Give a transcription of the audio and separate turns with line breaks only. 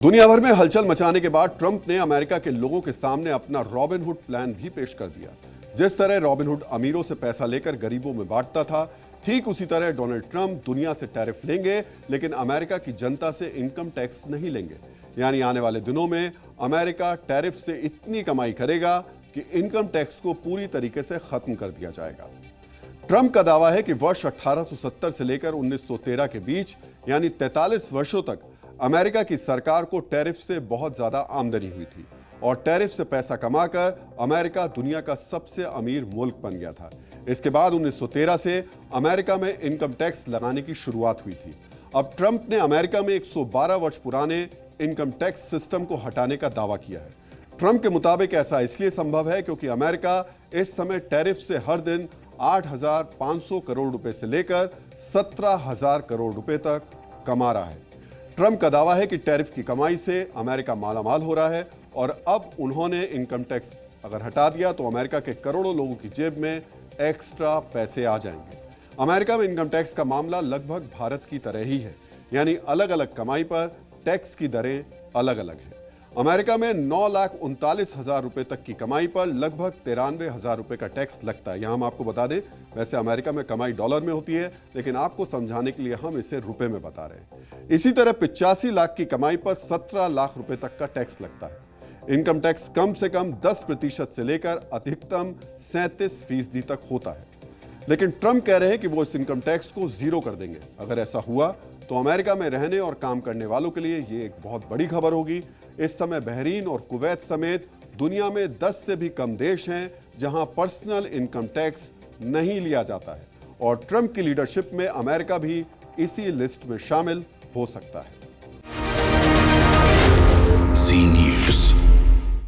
दुनिया भर में हलचल मचाने के बाद ट्रंप ने अमेरिका के लोगों के सामने अपना रॉबिनहुड प्लान भी पेश कर दिया। जिस तरह रॉबिनहुड अमीरों से पैसा लेकर गरीबों में बांटता था, ठीक उसी तरह डोनाल्ड ट्रंप दुनिया से टैरिफ लेंगे, लेकिन अमेरिका की जनता से इनकम टैक्स नहीं लेंगे। यानी आने वाले दिनों में अमेरिका टैरिफ से इतनी कमाई करेगा कि इनकम टैक्स को पूरी तरीके से खत्म कर दिया जाएगा। ट्रंप का दावा है कि वर्ष 1870 से लेकर 1913 के बीच यानी 43 वर्षों तक अमेरिका की सरकार को टैरिफ से बहुत ज्यादा आमदनी हुई थी और टैरिफ से पैसा कमाकर अमेरिका दुनिया का सबसे अमीर मुल्क बन गया था। इसके बाद 1913 से अमेरिका में इनकम टैक्स लगाने की शुरुआत हुई थी। अब ट्रंप ने अमेरिका में 112 वर्ष पुराने इनकम टैक्स सिस्टम को हटाने का दावा किया है। ट्रंप के मुताबिक ऐसा इसलिए संभव है क्योंकि अमेरिका इस समय टैरिफ से हर दिन 8,500 करोड़ रुपए से लेकर 17,000 करोड़ रुपए तक कमा रहा है। ट्रंप का दावा है कि टैरिफ की कमाई से अमेरिका मालामाल हो रहा है और अब उन्होंने इनकम टैक्स अगर हटा दिया तो अमेरिका के करोड़ों लोगों की जेब में एक्स्ट्रा पैसे आ जाएंगे। अमेरिका में इनकम टैक्स का मामला लगभग भारत की तरह ही है, यानी अलग अलग कमाई पर टैक्स की दरें अलग अलग हैं। अमेरिका में 9,39,000 रुपए तक की कमाई पर लगभग 93,000 रुपए का टैक्स लगता है। यहां हम आपको बता दें, वैसे अमेरिका में कमाई डॉलर में होती है, लेकिन आपको समझाने के लिए हम इसे रुपए में बता रहे हैं। इसी तरह 85 लाख की कमाई पर 17 लाख रुपए तक का टैक्स लगता है। इनकम टैक्स कम से कम 10% से लेकर अधिकतम 37% तक होता है। लेकिन ट्रंप कह रहे हैं कि वो इस इनकम टैक्स को जीरो कर देंगे। अगर ऐसा हुआ तो अमेरिका में रहने और काम करने वालों के लिए ये एक बहुत बड़ी खबर होगी। इस समय बहरीन और कुवैत समेत दुनिया में 10 से भी कम देश हैं जहां पर्सनल इनकम टैक्स नहीं लिया जाता है और ट्रंप की लीडरशिप में अमेरिका भी इसी लिस्ट में शामिल हो सकता है।